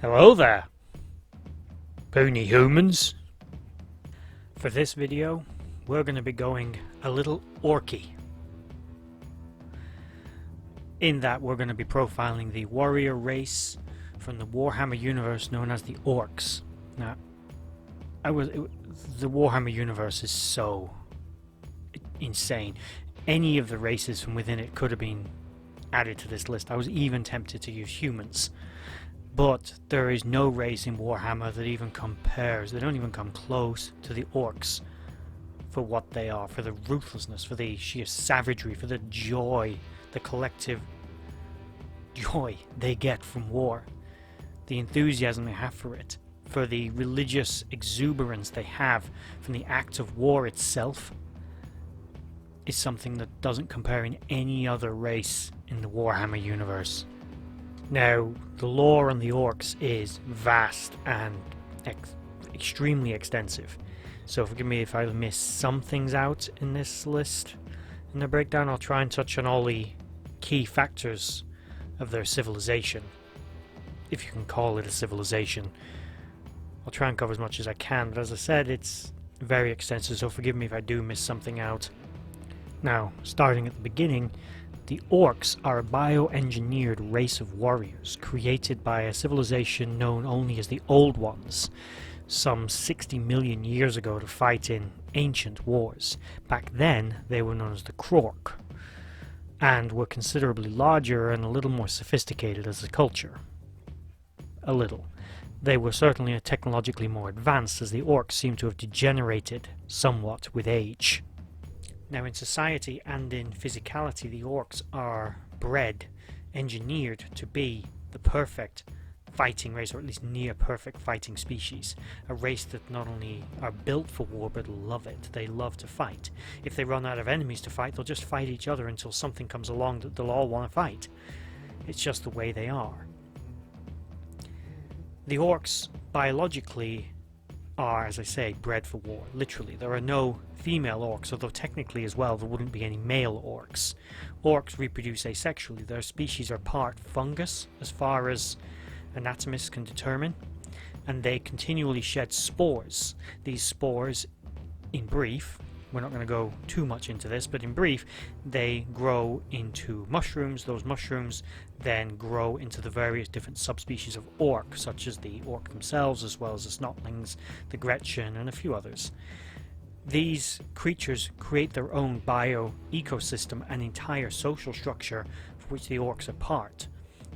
Hello there, puny humans. For this video, we're going to be going a little orky. In that we're going to be profiling the warrior race from the Warhammer universe known as the Orks. Now, the Warhammer universe is so insane. Any of the races from within it could have been added to this list. I was even tempted to use humans. But there is no race in Warhammer that even compares. They don't even come close to the Orks for what they are, for the ruthlessness, for the sheer savagery, for the joy, the collective joy they get from war, the enthusiasm they have for it, for the religious exuberance they have from the act of war itself, is something that doesn't compare in any other race in the Warhammer universe. Now, the lore on the Orks is vast and extremely extensive, so forgive me if I miss some things out in this list. In the breakdown, I'll try and touch on all the key factors of their civilization, if you can call it a civilization. I'll try and cover as much as I can, but as I said, it's very extensive, so forgive me if I do miss something out. Now, starting at the beginning, the Orks are a bioengineered race of warriors created by a civilization known only as the Old Ones, some 60 million years ago, to fight in ancient wars. Back then, they were known as the Krork, and were considerably larger and a little more sophisticated as a culture. A little. They were certainly technologically more advanced, as the Orks seem to have degenerated somewhat with age. Now, in society and in physicality, the Orks are bred, engineered to be the perfect fighting race, or at least near perfect fighting species. A race that not only are built for war, but love it. They love to fight. If they run out of enemies to fight, they'll just fight each other until something comes along that they'll all want to fight. It's just the way they are. The Orks, biologically, are, as I say, bred for war. Literally, there are no female Orks, although technically as well there wouldn't be any male Orks. Orks reproduce asexually. Their species are part fungus, as far as anatomists can determine, and they continually shed spores. These spores, in brief, we're not going to go too much into this, but in brief, they grow into mushrooms. Those mushrooms then grow into the various different subspecies of Ork, such as the Ork themselves, as well as the Snotlings, the Gretchen, and a few others. These creatures create their own bio-ecosystem and entire social structure for which the Orks are part.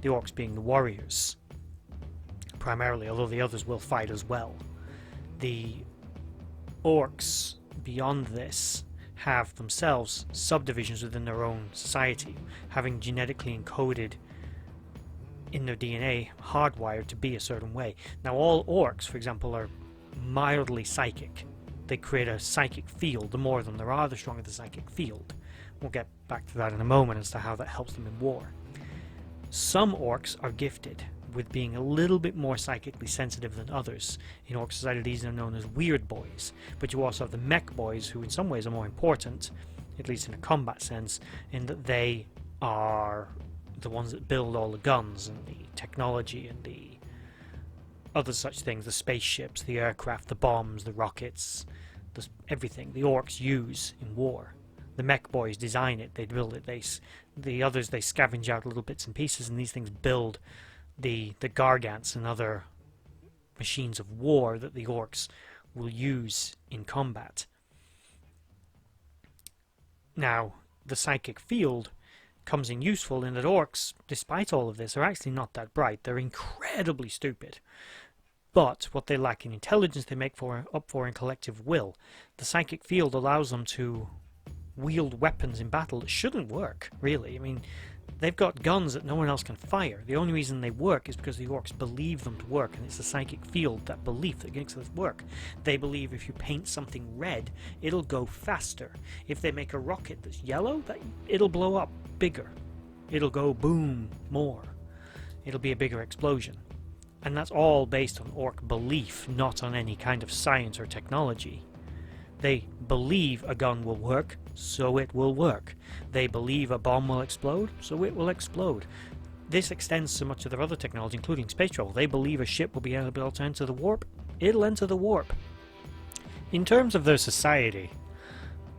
The Orks being the warriors, primarily, although the others will fight as well. The Orks, beyond this, have themselves subdivisions within their own society, having genetically encoded in their DNA, hardwired to be a certain way. Now, all Orks, for example, are mildly psychic. They create a psychic field. The more of them there are, the stronger the psychic field. We'll get back to that in a moment as to how that helps them in war. Some Orks are gifted with being a little bit more psychically sensitive than others. In Orc society, these are known as weird boys, but you also have the mech boys, who in some ways are more important, at least in a combat sense, in that they are the ones that build all the guns and the technology and the other such things, the spaceships, the aircraft, the bombs, the rockets, everything the Orks use in war. The mech boys design it, they build it, the others they scavenge out little bits and pieces, and these things build the gargants and other machines of war that the Orks will use in combat. Now, the psychic field comes in useful in that Orks, despite all of this, are actually not that bright. They're incredibly stupid. But what they lack in intelligence, they make up for in collective will. The psychic field allows them to wield weapons in battle that shouldn't work, really. I mean, they've got guns that no one else can fire. The only reason they work is because the Orks believe them to work, and it's the psychic field, that belief, that makes them work. They believe if you paint something red, it'll go faster. If they make a rocket that's yellow, it'll blow up bigger. It'll go boom more. It'll be a bigger explosion. And that's all based on Ork belief, not on any kind of science or technology. They believe a gun will work, so it will work. They believe a bomb will explode, so it will explode. this extends to much of their other technology, including space travel. They believe a ship will be able to enter the warp. It'll enter the warp. In terms of their society,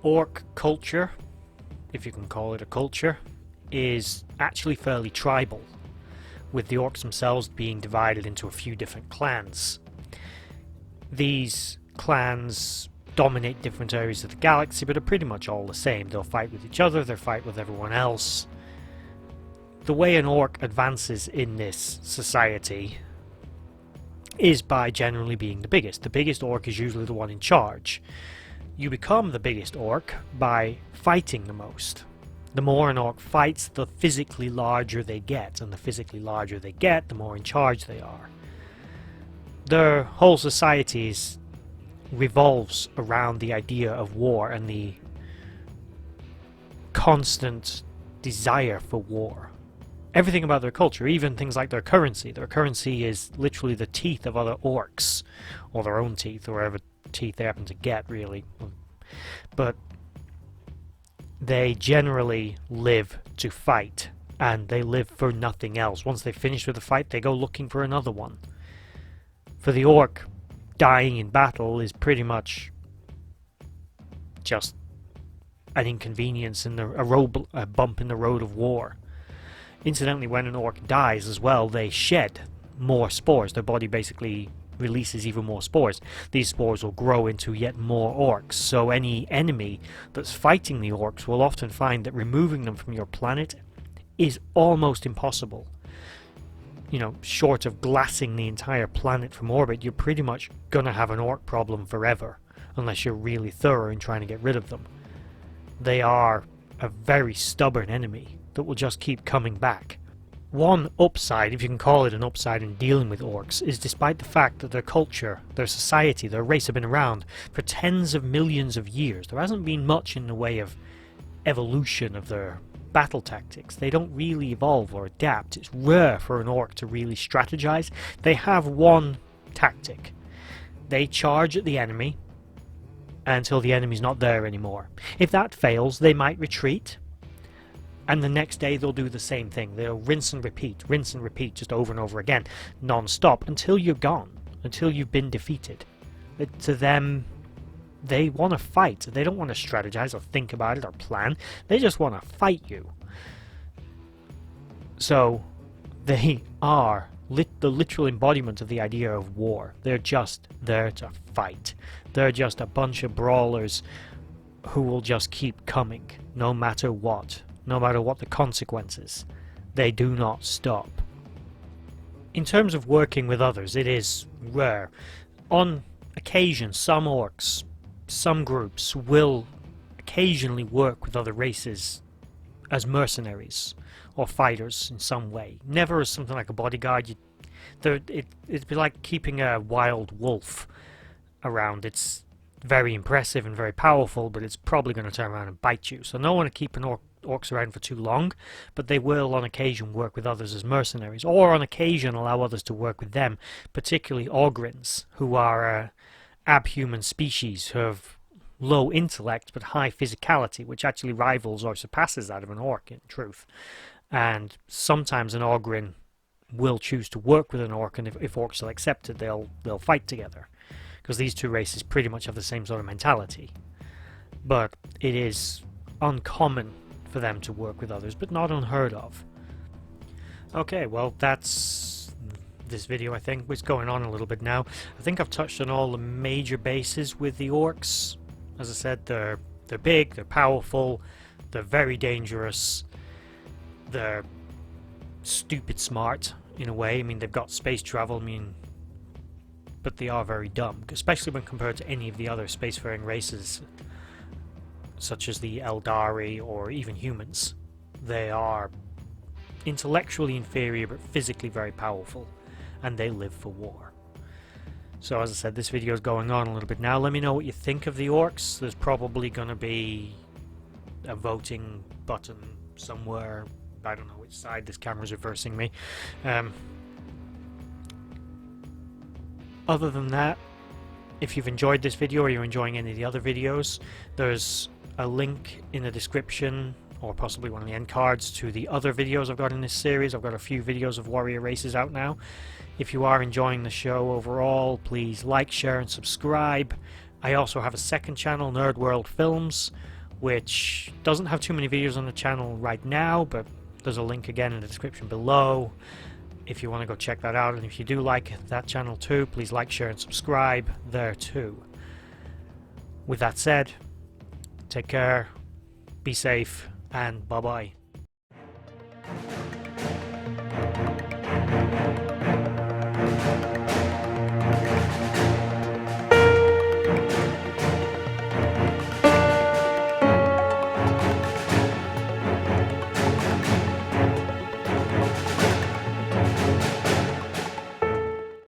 Ork culture, if you can call it a culture, is actually fairly tribal, with the Orks themselves being divided into a few different clans. These clans dominate different areas of the galaxy, but are pretty much all the same. They'll fight with each other, they'll fight with everyone else. The way an Ork advances in this society is by generally being the biggest. The biggest Ork is usually the one in charge. You become the biggest Ork by fighting the most. The more an Ork fights, the physically larger they get, and the physically larger they get, the more in charge they are. Their whole society revolves around the idea of war and the constant desire for war. Everything about their culture, even things like their currency is literally the teeth of other Orks, or their own teeth, or whatever teeth they happen to get, really. But they generally live to fight, and they live for nothing else. Once they finish with a fight, they go looking for another one. For the Ork, dying in battle is pretty much just an inconvenience and a bump in the road of war. Incidentally, when an Ork dies as well, they shed more spores. Their body basically releases even more spores. These spores will grow into yet more Orks, so any enemy that's fighting the Orks will often find that removing them from your planet is almost impossible. You know, short of glassing the entire planet from orbit, you're pretty much gonna have an Ork problem forever, unless you're really thorough in trying to get rid of them. They are a very stubborn enemy that will just keep coming back. One upside, if you can call it an upside, in dealing with Orks is despite the fact that their culture, their society, their race have been around for tens of millions of years, there hasn't been much in the way of evolution of their battle tactics. They don't really evolve or adapt. It's rare for an Ork to really strategize. They have one tactic. They charge at the enemy until the enemy's not there anymore. If that fails, they might retreat, and the next day they'll do the same thing. They'll rinse and repeat just over and over again, non-stop, until you're gone, until you've been defeated. To them, they want to fight. They don't want to strategize or think about it or plan. They just want to fight you. So they are the literal embodiment of the idea of war. They're just there to fight. They're just a bunch of brawlers who will just keep coming, no matter what. No matter what the consequences. They do not stop. In terms of working with others, it is rare. On occasion, some Orks, some groups will occasionally work with other races as mercenaries or fighters in some way. Never as something like a bodyguard. It'd be like keeping a wild wolf around. It's very impressive and very powerful, but it's probably going to turn around and bite you. So no one to keep an Orks around for too long, but they will on occasion work with others as mercenaries, or on occasion allow others to work with them, particularly Ogrins, who are abhuman species who have low intellect but high physicality, which actually rivals or surpasses that of an Ork in truth. And sometimes an Ogryn will choose to work with an Ork, and if Orks will accept it, they'll fight together, because these two races pretty much have the same sort of mentality. But it is uncommon for them to work with others, but not unheard of. Okay, well, that's this video, I think. It's going on a little bit now. I think I've touched on all the major bases with the Orks. As I said, they're big, they're powerful, they're very dangerous, they're stupid smart in a way. I mean, they've got space travel, but they are very dumb, especially when compared to any of the other spacefaring races, such as the Eldari or even humans. They are intellectually inferior but physically very powerful, and they live for war. So as I said, this video is going on a little bit now. Let me know what you think of the Orks. There's probably going to be a voting button somewhere. I don't know which side. This camera's reversing me. Other than that, if you've enjoyed this video or you're enjoying any of the other videos, there's a link in the description or possibly one of the end cards to the other videos I've got in this series. I've got a few videos of warrior races out now. If you are enjoying the show overall, please like, share and subscribe. I also have a second channel, Nerd.World Films, which doesn't have too many videos on the channel right now, but there's a link again in the description below if you want to go check that out. And if you do like that channel too, please like, share and subscribe there too. With that said, take care, be safe, and bye bye.